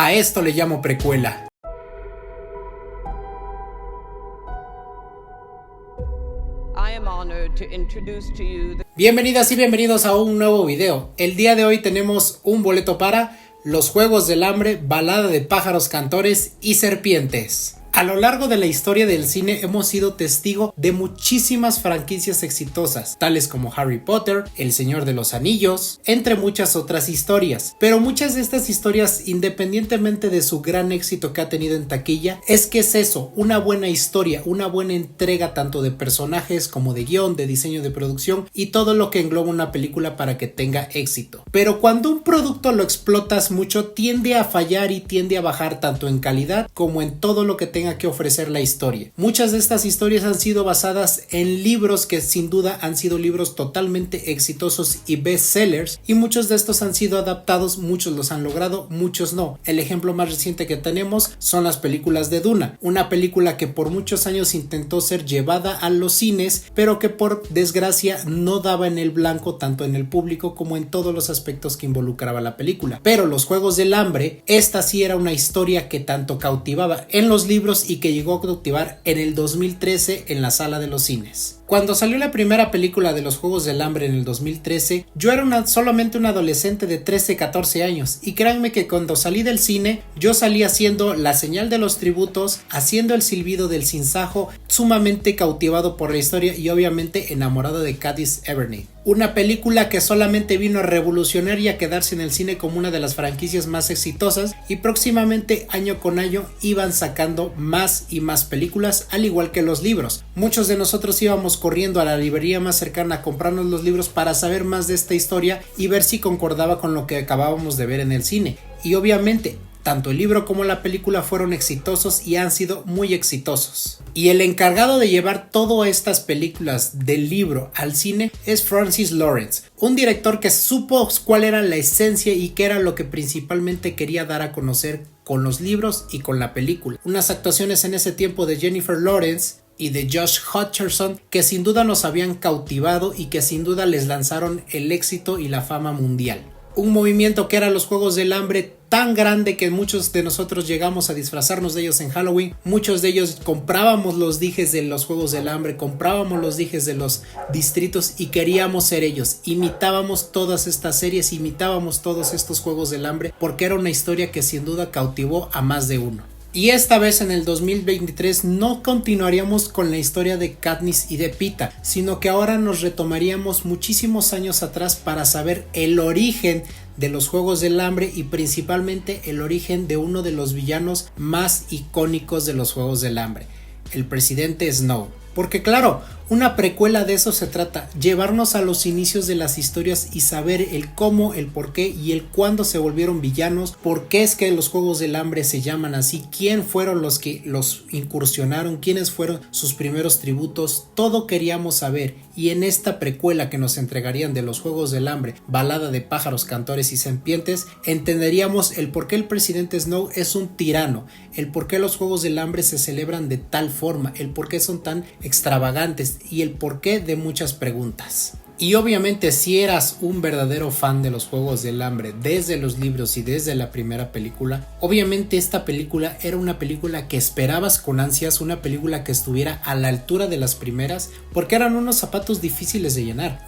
A esto le llamo precuela. Bienvenidas y bienvenidos a un nuevo video. El día de hoy tenemos un boleto para Los Juegos del Hambre, Balada de Pájaros Cantores y Serpientes. A lo largo de la historia del cine hemos sido testigo de muchísimas franquicias exitosas, tales como Harry Potter, El Señor de los Anillos, entre muchas otras historias. Pero muchas de estas historias, independientemente de su gran éxito que ha tenido en taquilla, es que es eso, una buena historia, una buena entrega tanto de personajes como de guión, de diseño de producción y todo lo que engloba una película para que tenga éxito. Pero cuando un producto lo explotas mucho, tiende a fallar y tiende a bajar tanto en calidad como en todo lo que tenga que ofrecer la historia. Muchas de estas historias han sido basadas en libros que sin duda han sido libros totalmente exitosos y bestsellers, y muchos de estos han sido adaptados, muchos los han logrado, muchos no. El ejemplo más reciente que tenemos son las películas de Duna, una película que por muchos años intentó ser llevada a los cines, pero que por desgracia no daba en el blanco tanto en el público como en todos los aspectos que involucraba la película. Pero Los Juegos del Hambre, esta sí era una historia que tanto cautivaba en los libros y que llegó a cautivar en el 2013 en la sala de los cines. Cuando salió la primera película de Los Juegos del Hambre en el 2013, yo era solamente un adolescente de 13-14 años, y créanme que cuando salí del cine, yo salí haciendo la señal de los tributos, haciendo el silbido del sinsajo, sumamente cautivado por la historia y obviamente enamorado de Katniss Everdeen. Una película que solamente vino a revolucionar y a quedarse en el cine como una de las franquicias más exitosas, y próximamente año con año iban sacando más y más películas, al igual que los libros. Muchos de nosotros íbamos corriendo a la librería más cercana a comprarnos los libros para saber más de esta historia y ver si concordaba con lo que acabábamos de ver en el cine. Y obviamente tanto el libro como la película fueron exitosos y han sido muy exitosos. Y el encargado de llevar todas estas películas del libro al cine es Francis Lawrence, un director que supo cuál era la esencia y qué era lo que principalmente quería dar a conocer con los libros y con la película. Unas actuaciones en ese tiempo de Jennifer Lawrence y de Josh Hutcherson que sin duda nos habían cautivado y que sin duda les lanzaron el éxito y la fama mundial. Un movimiento que era Los Juegos del Hambre tan grande que muchos de nosotros llegamos a disfrazarnos de ellos en Halloween. Muchos de ellos comprábamos los dijes de Los Juegos del Hambre, comprábamos los dijes de los distritos y queríamos ser ellos. Imitábamos todas estas series, imitábamos todos estos Juegos del Hambre porque era una historia que sin duda cautivó a más de uno. Y esta vez en el 2023 no continuaríamos con la historia de Katniss y de Peeta, sino que ahora nos retomaríamos muchísimos años atrás para saber el origen de los Juegos del Hambre y principalmente el origen de uno de los villanos más icónicos de los Juegos del Hambre, el presidente Snow. Porque claro, una precuela de eso se trata, llevarnos a los inicios de las historias y saber el cómo, el por qué y el cuándo se volvieron villanos, por qué es que los Juegos del Hambre se llaman así, quién fueron los que los incursionaron, quiénes fueron sus primeros tributos, todo queríamos saber. Y en esta precuela que nos entregarían de Los Juegos del Hambre, Balada de Pájaros, Cantores y Serpientes, entenderíamos el por qué el presidente Snow es un tirano, el por qué los Juegos del Hambre se celebran de tal forma, el por qué son tan extravagantes y el porqué de muchas preguntas. Y obviamente si eras un verdadero fan de Los Juegos del Hambre desde los libros y desde la primera película, obviamente esta película era una película que esperabas con ansias, una película que estuviera a la altura de las primeras, porque eran unos zapatos difíciles de llenar,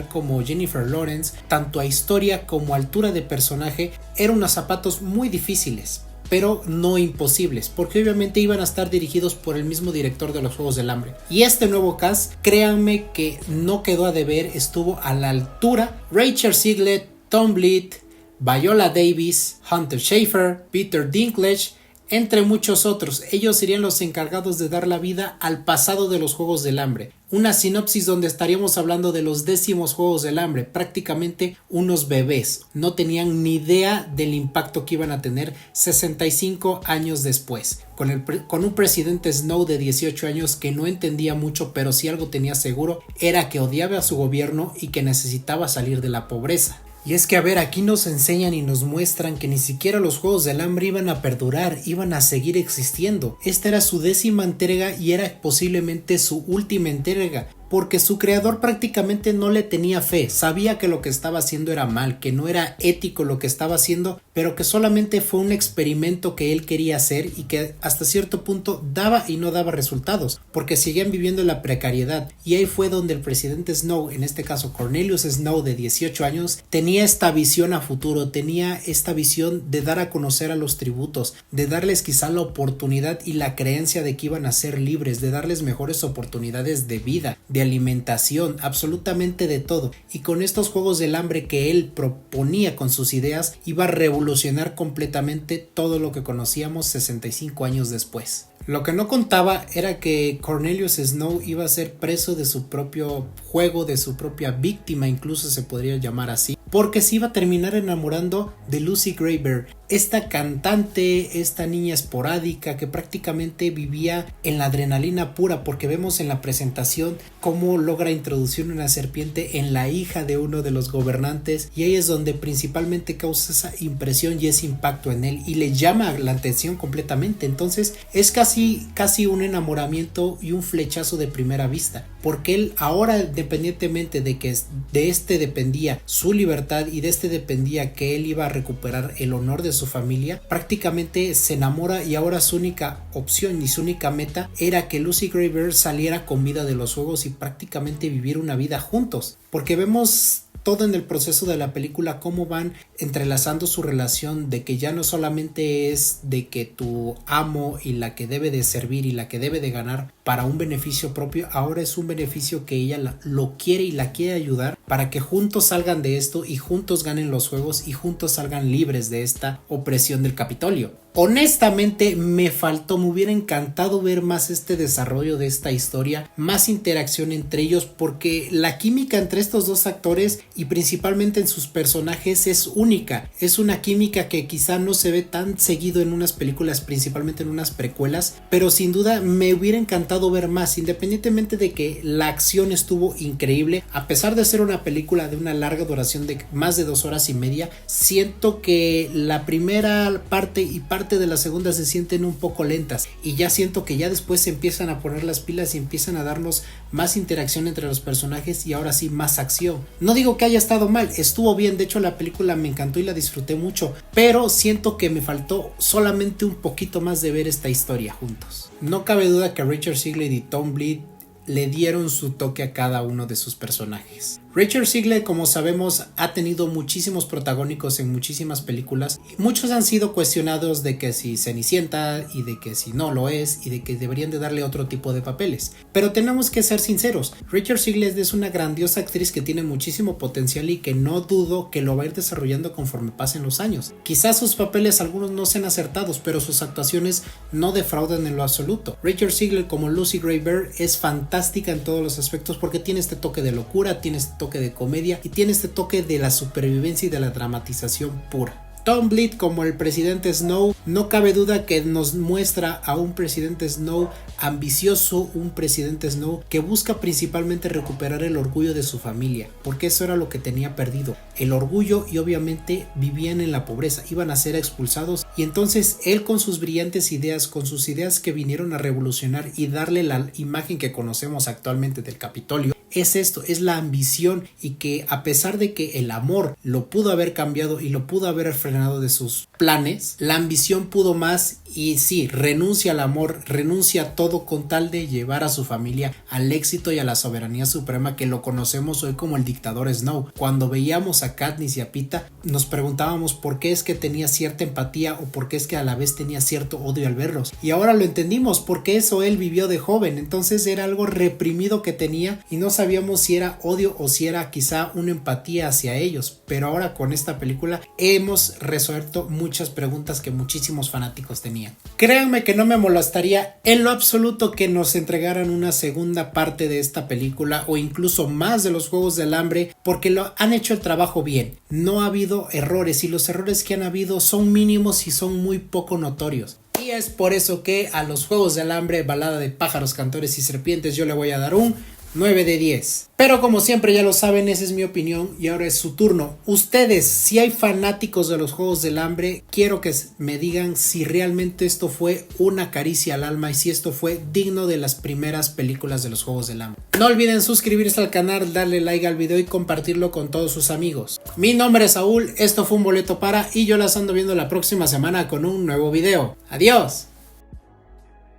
como Jennifer Lawrence, tanto a historia como a altura de personaje, eran unos zapatos muy difíciles, pero no imposibles, porque obviamente iban a estar dirigidos por el mismo director de Los Juegos del Hambre. Y este nuevo cast, créanme que no quedó a deber, estuvo a la altura. Rachel Zegler, Tom Blyth, Viola Davis, Hunter Schafer, Peter Dinklage, entre muchos otros. Ellos serían los encargados de dar la vida al pasado de los Juegos del Hambre. Una sinopsis donde estaríamos hablando de los 10º Juegos del Hambre, prácticamente unos bebés. No tenían ni idea del impacto que iban a tener 65 años después. Con un presidente Snow de 18 años que no entendía mucho, pero si algo tenía seguro era que odiaba a su gobierno y que necesitaba salir de la pobreza. Y es que a ver, aquí nos enseñan y nos muestran que ni siquiera los Juegos del Hambre iban a perdurar, iban a seguir existiendo. Esta era su 10ª entrega y era posiblemente su última entrega. porque su creador prácticamente no le tenía fe, sabía que lo que estaba haciendo era mal, que no era ético lo que estaba haciendo, pero que solamente fue un experimento que él quería hacer y que hasta cierto punto daba y no daba resultados, porque seguían viviendo en la precariedad. Y ahí fue donde el presidente Snow, en este caso Cornelius Snow de 18 años, tenía esta visión a futuro, tenía esta visión de dar a conocer a los tributos, de darles quizá la oportunidad y la creencia de que iban a ser libres, de darles mejores oportunidades de vida, de alimentación, absolutamente de todo. Y con estos juegos del hambre que él proponía con sus ideas, iba a revolucionar completamente todo lo que conocíamos 65 años después. Lo que no contaba era que Cornelius Snow iba a ser preso de su propio juego, de su propia víctima, incluso se podría llamar así, porque se iba a terminar enamorando de Lucy Greybear, esta cantante, esta niña esporádica que prácticamente vivía en la adrenalina pura, porque vemos en la presentación cómo logra introducir una serpiente en la hija de uno de los gobernantes, y ahí es donde principalmente causa esa impresión y ese impacto en él y le llama la atención completamente. Entonces es casi un enamoramiento y un flechazo de primera vista, porque él ahora, independientemente de que de este dependía su libertad y de este dependía que él iba a recuperar el honor de su familia, prácticamente se enamora, y ahora su única opción y su única meta era que Lucy Greybear saliera con vida de los juegos y prácticamente vivir una vida juntos, porque vemos todo en el proceso de la película cómo van entrelazando su relación, de que ya no solamente es de que tu amo y la que debe de servir y la que debe de ganar para un beneficio propio, ahora es un beneficio que ella lo quiere y la quiere ayudar para que juntos salgan de esto y juntos ganen los juegos y juntos salgan libres de esta opresión del Capitolio. Honestamente me hubiera encantado ver más este desarrollo de esta historia, más interacción entre ellos, porque la química entre estos dos actores y principalmente en sus personajes es única, es una química que quizá no se ve tan seguido en unas películas, principalmente en unas precuelas, pero sin duda me hubiera encantado ver más, independientemente de que la acción estuvo increíble, a pesar de ser una película de una larga duración de más de 2 horas y media, siento que la primera parte y parte de la segunda se sienten un poco lentas, y ya siento que ya después se empiezan a poner las pilas y empiezan a darnos más interacción entre los personajes y ahora sí más acción. No digo que haya estado mal, estuvo bien, de hecho la película me encantó y la disfruté mucho, pero siento que me faltó solamente un poquito más de ver esta historia juntos. No cabe duda que Richard Siegel y Tom Blyth le dieron su toque a cada uno de sus personajes. Richard Siegel, como sabemos, ha tenido muchísimos protagónicos en muchísimas películas y muchos han sido cuestionados de que si Cenicienta y de que si no lo es y de que deberían de darle otro tipo de papeles, pero tenemos que ser sinceros, Richard Siegel es una grandiosa actriz que tiene muchísimo potencial y que no dudo que lo va a ir desarrollando conforme pasen los años. Quizás sus papeles algunos no sean acertados, pero sus actuaciones no defraudan en lo absoluto. Richard Siegel como Lucy Greybear es fantástica en todos los aspectos porque tiene este toque de locura, tiene este toque de comedia y tiene este toque de la supervivencia y de la dramatización pura. Tom Blyth como el presidente Snow, no cabe duda que nos muestra a un presidente Snow ambicioso, un presidente Snow que busca principalmente recuperar el orgullo de su familia, porque eso era lo que tenía perdido, el orgullo, y obviamente vivían en la pobreza, iban a ser expulsados, y entonces él con sus brillantes ideas, con sus ideas que vinieron a revolucionar y darle la imagen que conocemos actualmente del Capitolio, es esto, es la ambición, y que a pesar de que el amor lo pudo haber cambiado y lo pudo haber frenado de sus planes, la ambición pudo más, y sí, renuncia al amor, renuncia a todo con tal de llevar a su familia al éxito y a la soberanía suprema que lo conocemos hoy como el dictador Snow. Cuando veíamos a Katniss y a Peeta nos preguntábamos por qué es que tenía cierta empatía o por qué es que a la vez tenía cierto odio al verlos, y ahora lo entendimos, porque eso él vivió de joven, entonces era algo reprimido que tenía y no sabíamos si era odio o si era quizá una empatía hacia ellos, pero ahora con esta película hemos resuelto muchas preguntas que muchísimos fanáticos tenían. Créanme que no me molestaría en lo absoluto que nos entregaran una segunda parte de esta película o incluso más de los Juegos del Hambre, porque lo han hecho el trabajo bien, no ha habido errores y los errores que han habido son mínimos y son muy poco notorios. Y es por eso que a los Juegos del Hambre, Balada de pájaros, cantores y serpientes, yo le voy a dar un 9 de 10. Pero como siempre ya lo saben, esa es mi opinión y ahora es su turno. Ustedes, si hay fanáticos de los Juegos del Hambre, quiero que me digan si realmente esto fue una caricia al alma y si esto fue digno de las primeras películas de los Juegos del Hambre. No olviden suscribirse al canal, darle like al video y compartirlo con todos sus amigos. Mi nombre es Saúl, esto fue Un Boleto Para y yo las ando viendo la próxima semana con un nuevo video. ¡Adiós!